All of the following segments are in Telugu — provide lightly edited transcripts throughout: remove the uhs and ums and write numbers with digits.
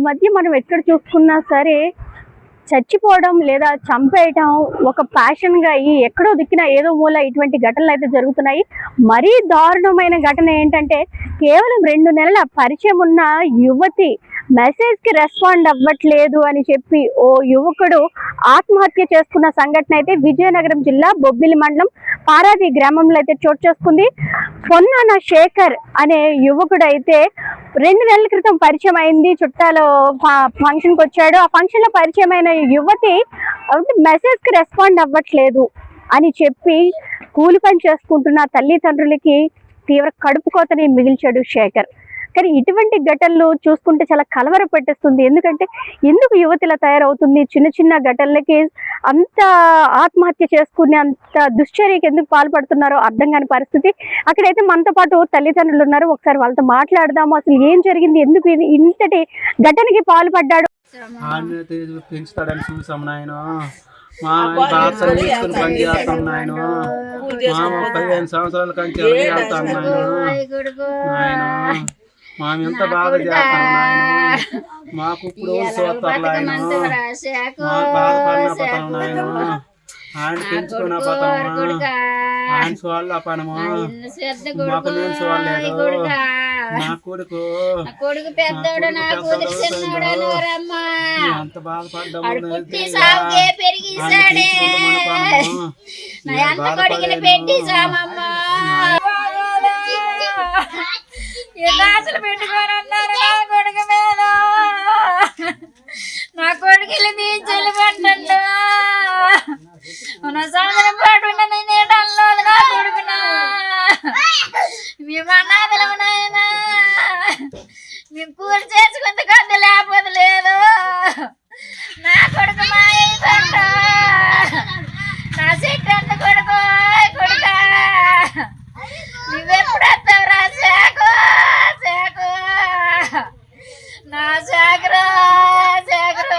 మధ్య మనం ఎక్కడ చూసుకున్నా సరే చచ్చిపోవడం లేదా చంపేయటం ఒక ప్యాషన్ గా అయ్యి ఎక్కడో దిక్కిన ఏదో మూల ఇటువంటి ఘటనలు అయితే జరుగుతున్నాయి. మరీ దారుణమైన ఘటన ఏంటంటే కేవలం 2 నెలల పరిచయం ఉన్న యువతి మెసేజ్ కి రెస్పాండ్ అవ్వట్లేదు అని చెప్పి ఓ యువకుడు ఆత్మహత్య చేసుకున్న సంఘటన అయితే విజయనగరం జిల్లా బొబ్బిలి మండలం పారాది గ్రామంలో అయితే చోటు చేసుకుంది. పొన్నాన శేఖర్ అనే యువకుడు అయితే 2 నెలల క్రితం పరిచయం అయింది. చుట్టాలు ఫంక్షన్ కి వచ్చాడు. ఆ ఫంక్షన్ లో పరిచయం అయిన యువతి మెసేజ్ కి రెస్పాండ్ అవ్వట్లేదు అని చెప్పి కూలి పని చేసుకుంటున్న తల్లిదండ్రులకి తీవ్ర కడుపు కోతని మిగిల్చాడు శేఖర్. కానీ ఇటువంటి ఘటనలు చూసుకుంటే చాలా కలవర పెట్టేస్తుంది. ఎందుకంటే ఎందుకు యువతిలా తయారవుతుంది? చిన్న చిన్న ఘటనలకి అంత ఆత్మహత్య చేసుకునే అంత దుశ్చర్యకి ఎందుకు పాల్పడుతున్నారో అర్థం కాని పరిస్థితి. అక్కడైతే మనతో పాటు తల్లిదండ్రులు ఉన్నారు. ఒకసారి వాళ్ళతో మాట్లాడదాము. అసలు ఏం జరిగింది, ఎందుకు ఇంతటి ఘటనకి పాల్పడ్డాడు? పెంచుతాడని చూసాం నాయన. మా బాగా పని చేస్తాం నాయన. మా 15 సంవత్సరాల కంటే వెళ్తాం నాయన. మేము ఎంత బాగా చేస్తాం నాయన. మాకు ఇప్పుడు చూస్తారు ఆయన. మాకు బాధపడిన పతాం నాయన. ఆయన పెంచుకున్న పతాము ఆయన చూడాల పనము మాకు నేను చూడలేదు. నా కొడుకు పెద్దోడు ఎంత బాధపడ్డాము. ఆశలు పెట్టుకొని ఉన్నారు నా కొడుకు మీద. నా కొడుకులు బీచ్లు పట్టండు. మన సంవత్సరం పాటు నేటల్లో నా కొడుకునా మేము అనాథలము నాయన. మేము కూర చేసుకుంటే కంద లేకపోతే లేదు. నా కొడుకు మా నా చెట్టు అంత కొడుకు కొడుక నువ్వెప్పుడు వస్తావు రా శాఖ శాఖ నా శాఖరా శాఖర.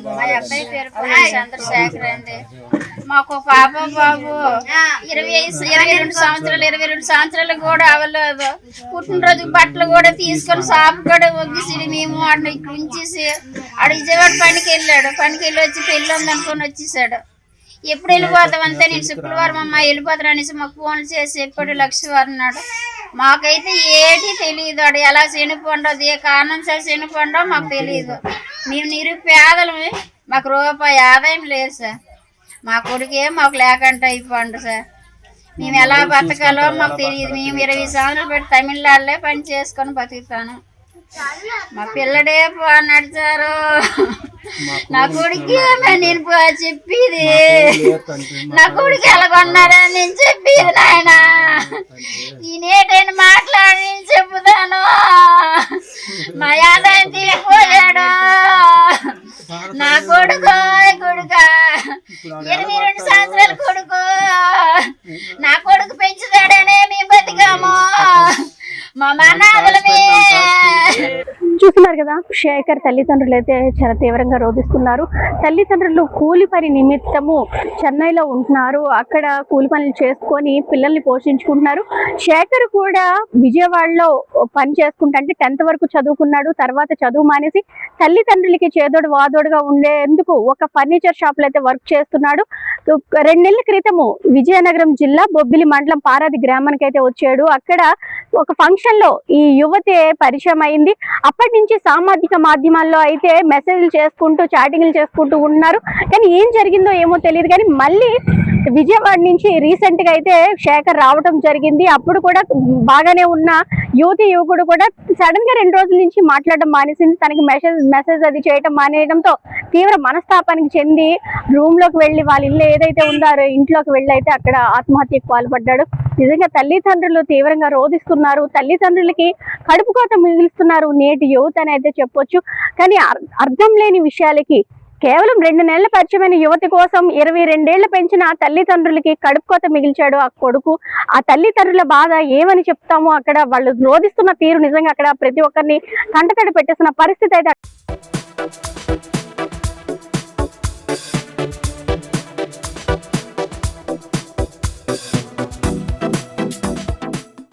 మా అబ్బాయి పేరు చంద్రశేఖర్ అండి. మాకు పాప బాబు 22 సంవత్సరాలు కూడా అవ్వలేదు. పుట్టినరోజు బట్టలు కూడా తీసుకొని షాపు కూడా ఒగ్గిసి మేము వాడిని ఇక్కడ ఉంచేసి ఆడు విజయవాడ పనికి వెళ్ళాడు. పనికి వెళ్ళి వచ్చి పెళ్ళి ఉందనుకొని వచ్చేసాడు. ఎప్పుడు వెళ్ళిపోతాం అంతే. నేను శుక్రవారం అమ్మ వెళ్ళిపోతాను అనేసి మాకు ఫోన్లు చేసి ఎప్పుడు లక్షవారం అన్నాడు. మాకైతే ఏటి తెలియదు. ఆడు ఎలా చనిపోండో ఏ కారణం సార్ చనిపోండో మాకు తెలియదు. మేము నిరుపేదలమే. మాకు రూపాయి ఆదాయం లేదు సార్. మా కొడుకే మాకు లేకుండా అయిపోండు సార్. మేము ఎలా బతకాలో మాకు తెలియదు. మేము 20 సంవత్సరాలు పెట్టి తమిళనాడులో పని చేసుకొని బతుకుతాను. మా పిల్లడే నడిచారు. నా కొడుకు నేను చెప్పేది నా కొడుకు ఎలా కొన్నారని నేను చెప్పేది నాయన. నేనేటైనా మాట్లాడి నేను చెబుతాను. మా ఆదాయం తీరిపోయాడు. నా కొడుకు 22 సంవత్సరాల కొడుకు. నా కొడుకు పెంచుతాడనే మేము బతికాము. మా అనాథలమే. చూస్తున్నారు కదా, శేఖర్ తల్లిదండ్రులు అయితే చాలా తీవ్రంగా రోధిస్తున్నారు. తల్లిదండ్రులు కూలి పని నిమిత్తము చెన్నైలో ఉంటున్నారు. అక్కడ కూలి పనులు చేసుకొని పిల్లల్ని పోషించుకుంటున్నారు. శేఖర్ కూడా విజయవాడలో పని చేసుకుంటా అంటే 10th వరకు చదువుకున్నాడు. తర్వాత చదువు మానేసి తల్లిదండ్రులకి చేదోడు వాదోడుగా ఉండేందుకు ఒక ఫర్నిచర్ షాప్ లో అయితే వర్క్ చేస్తున్నాడు. 2 నెలల క్రితము విజయనగరం జిల్లా బొబ్బిలి మండలం పారాది గ్రామానికి అయితే వచ్చాడు. అక్కడ ఒక ఫంక్షన్ లో ఈ యువతి పరిచయం అయింది. అప్పటి నుంచి సామాజిక మాధ్యమాల్లో అయితే మెసేజ్లు చేసుకుంటూ చాటింగ్లు చేసుకుంటూ ఉన్నారు. కానీ ఏం జరిగిందో ఏమో తెలియదు. కానీ మళ్ళీ విజయవాడ నుంచి రీసెంట్ గా అయితే శేఖర్ రావటం జరిగింది. అప్పుడు కూడా బాగానే ఉన్న యువకుడు కూడా సడన్ గా 2 రోజుల నుంచి మాట్లాడడం మానేసింది. తనకి మెసేజ్ అది చేయటం మానేయడంతో తీవ్ర మనస్తాపానికి చెంది రూమ్ లోకి వెళ్ళి వాళ్ళ ఇల్లు ఏదైతే ఉందో ఇంట్లోకి వెళ్ళి అయితే అక్కడ ఆత్మహత్యకు పాల్పడ్డాడు. నిజంగా తల్లిదండ్రులు తీవ్రంగా రోధిస్తున్నారు. తల్లిదండ్రులకి కడుపు కోత మిగులుస్తున్నారు నేటి యువత అని అయితే చెప్పొచ్చు. కానీ అర్థం లేని విషయాలకి కేవలం 2 నెలల పరిచయమైన యువతి కోసం 22 ఏళ్లు పెంచిన తల్లిదండ్రులకి కడుపు కోత మిగిల్చాడు ఆ కొడుకు. ఆ తల్లిదండ్రుల బాధ ఏమని చెప్తామో. అక్కడ వాళ్ళు రోధిస్తున్న తీరు నిజంగా అక్కడ ప్రతి ఒక్కరిని కంటతడి పెట్టేస్తున్న పరిస్థితి అయితే